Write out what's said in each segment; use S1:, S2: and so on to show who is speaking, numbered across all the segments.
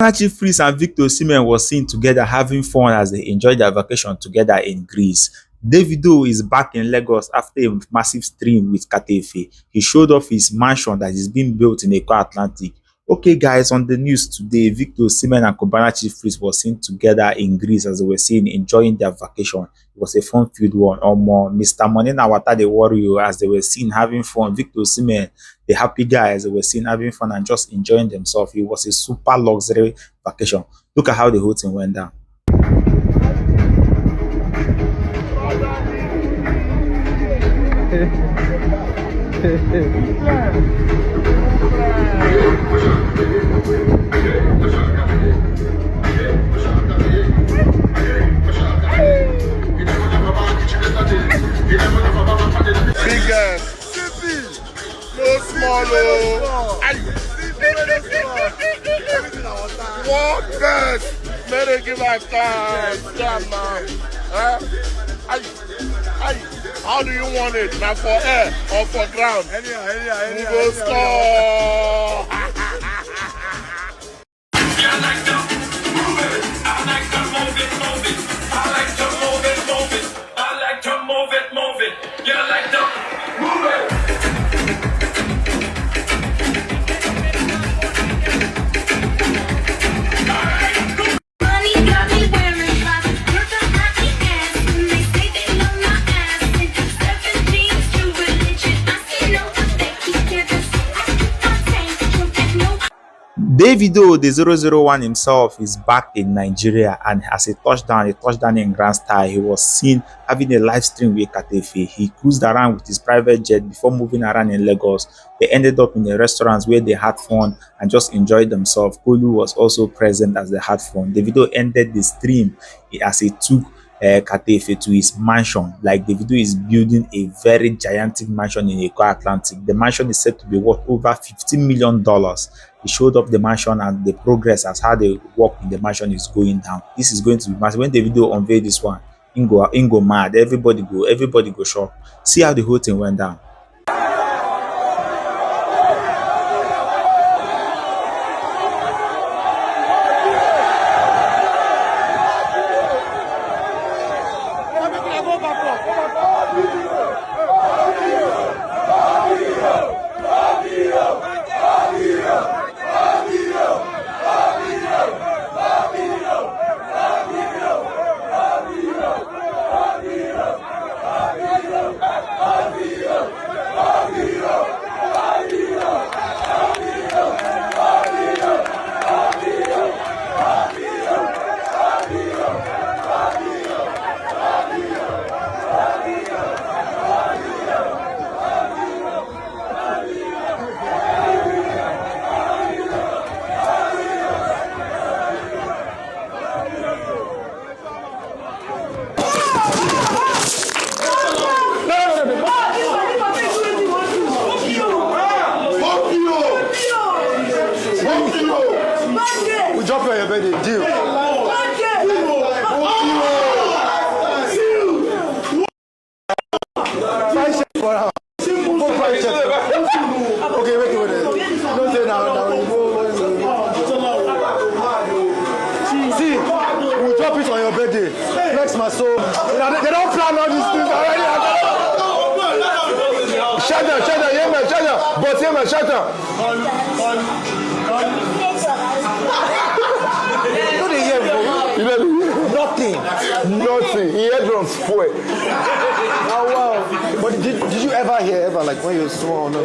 S1: Cubana Chief Priest and Victor Osimhen were seen together having fun as they enjoyed their vacation together in Greece. Davido is back in Lagos after a massive stream with Katefe. He showed off his mansion that is being built in Eko Atlantic. Okay, guys, on the news today, Victor Osimhen and Cubana Chief Priest were seen together in Greece as they were seen enjoying their vacation. It was a fun-filled one. Mr. Money Nawata, the warrior, as they were seen having fun. Victor Osimhen, the happy guy, as they were seen having fun and just enjoying themselves. It was a super luxury vacation. Look at how the whole thing went down.
S2: Big ass, no small. What best? Better give us time. Damn man. How do you want it? Now for air or for ground? Any. Go score.
S1: Davido, the 001 himself, is back in Nigeria, and as a touchdown in grand style. He was seen having a live stream with Katefe. He cruised around with his private jet before moving around in Lagos. They ended up in the restaurants where they had fun and just enjoyed themselves. Kolu was also present as they had fun. Davido ended the stream as he took Katefe to his mansion. Like, Davido is building a very gigantic mansion in Eko Atlantic. The mansion is said to be worth over $15 million. He showed up the mansion and the progress as how the work in the mansion is going down. This is going to be massive. When Davido unveiled this one, Ingo mad. Everybody go shock. See how the whole thing went down.
S2: We drop you on your birthday, deal. Okay, wait. Don't say now. See, we'll drop it on your birthday. Flex my soul. They don't plan all these things already. Shut up. But shut up. Nothing. He had drums spoil. Oh wow. But did you ever hear like when you swore or not?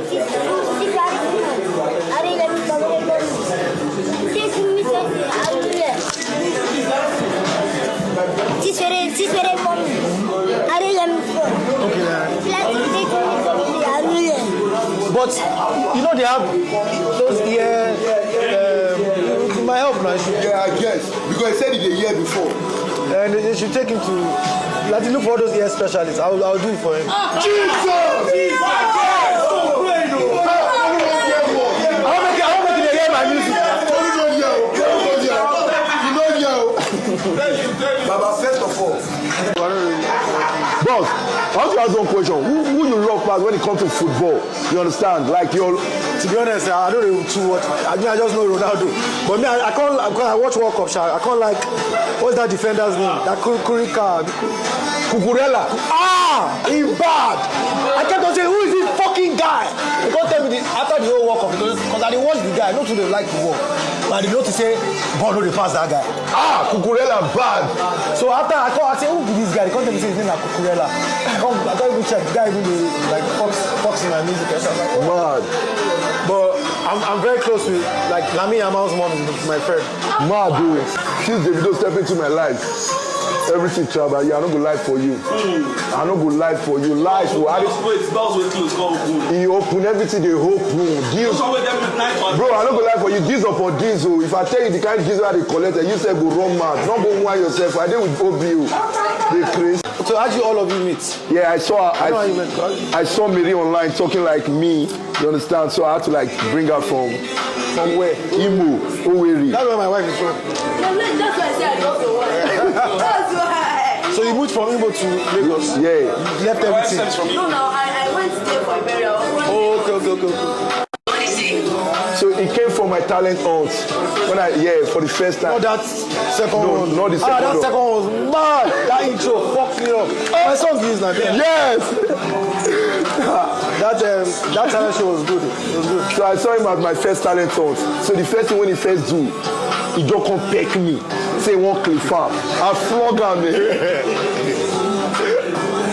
S2: But you know they have those ear my help now.
S3: Yeah, I guess. Because I said it a year before.
S2: And they should take him to look for those ear specialists. I'll do it for him. Jesus! I'll make it hear my music.
S3: Baba, first of all.
S2: Boss, I want to ask one question. Who you love past when it comes to football? You understand? Like your.
S4: To be honest, I don't know too much. I mean, I just know Ronaldo. But me, I can't. Because I watch World Cup, I can't like. What's that defender's name? That Kurika.
S2: Cucurella.
S4: He's bad. I kept on saying, who is this fucking guy? They can't tell me this after the whole World Cup because I didn't watch the guy. I know who they like to walk. But I didn't know to say, God, no, they pass that guy.
S2: Cucurella bad.
S4: So after I say, who is this guy? They can't tell me his name like Cucurella. I can't even check. The guy even do like Fox in my music or something.
S2: Mad.
S4: But I'm very close with like Lami Yamal's mom is my friend.
S2: Mad, dude. Since Davido stepped into my life, everything trouble. Yeah, I don't go lie for you. I don't go lie for you. Life. He open everything. They open. Deals. Bro, I don't go lie for you. Deals or for deals. So if I tell you the kind of deals that they collect, you say go run mad. Don't go wine yourself. I did with OBU. They crazy.
S4: So how did you all of you meet?
S2: Yeah, I saw Mary online talking like me. You understand? So I had to like bring her from
S4: where?
S2: Imo, Oweri.
S4: That's where my wife is from.
S5: That's why I said I love your wife. That's why.
S4: So you moved from Imo to Lagos?
S2: Yeah.
S4: You left everything?
S5: No, I went there for a burial.
S4: Okay.
S2: So it came from my talent hunt. For the first time.
S4: Not that second one.
S2: Not the second one.
S4: That second one was mad. That intro fucked me up. My song is now there.
S2: Yes.
S4: that talent show was good. It was good.
S2: So I saw him at my first talent hunt. So the first thing when he first do, he just come peck me. Say one clip farm. I flog him.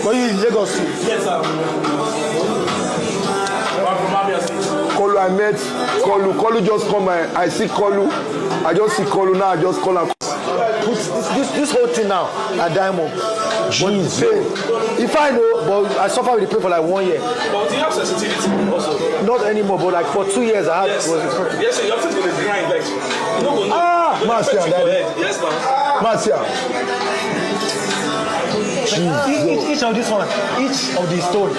S4: But you in Lagos too?
S5: Yes, sir.
S2: Kolu, I met Kolu. Kolu just come. I see Kolu. I just see Kolu now. I just call him.
S4: This whole thing now at Diamond.
S2: Jesus.
S4: If I know, but I suffered with the pain for like 1 year.
S6: But do you have sensitivity also?
S4: Not anymore, but like for 2 years I had was
S6: Yes, sir, your face going to grind like you know go know.
S2: Marcia,
S6: Yes, ma'am.
S2: Marcia.
S4: each of this one, each of the stone.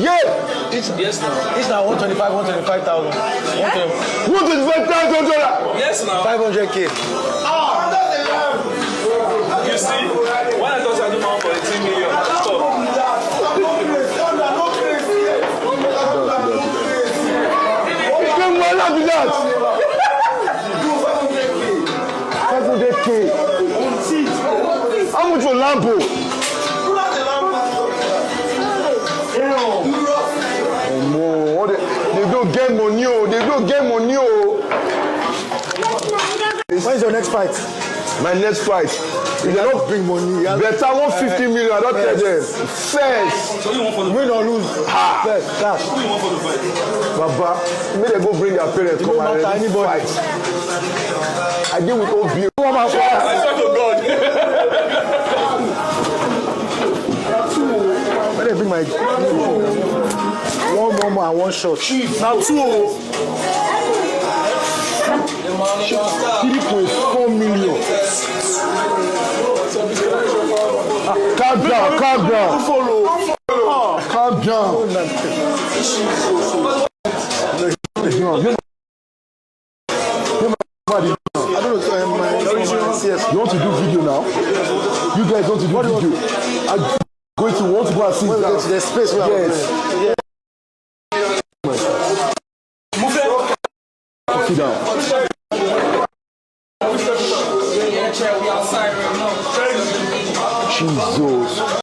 S2: Yeah.
S6: Yes, ma'am.
S4: Each now 125,000.
S2: $125,000.
S6: Yes, ma'am.
S4: 500K.
S6: You see, when I thought I do my for 18 million, I stop.
S2: $500K. How much for Lampo? They don't get money. They don't get money.
S4: When is your next fight?
S2: My next fight. If they don't
S4: Bring money.
S2: better 150 million. I don't tell them. First.
S6: So you want for the
S4: Win or lose? First, cash.
S6: Who you want for the fight?
S2: Baba, may they go bring their parents. Come
S4: don't
S2: and
S4: matter anybody.
S2: fight. I deal with OB.
S4: Come on,
S6: I swear to God.
S4: when they bring my one more and one shot. Now 2.
S2: 3.4 million. Calm down, calm down. Calm down.
S4: I don't know.
S2: You want to do video now? You guys want to do video? I'm going to want to go and sit down.
S4: There's space where
S2: Yes. Sit down. Jesus.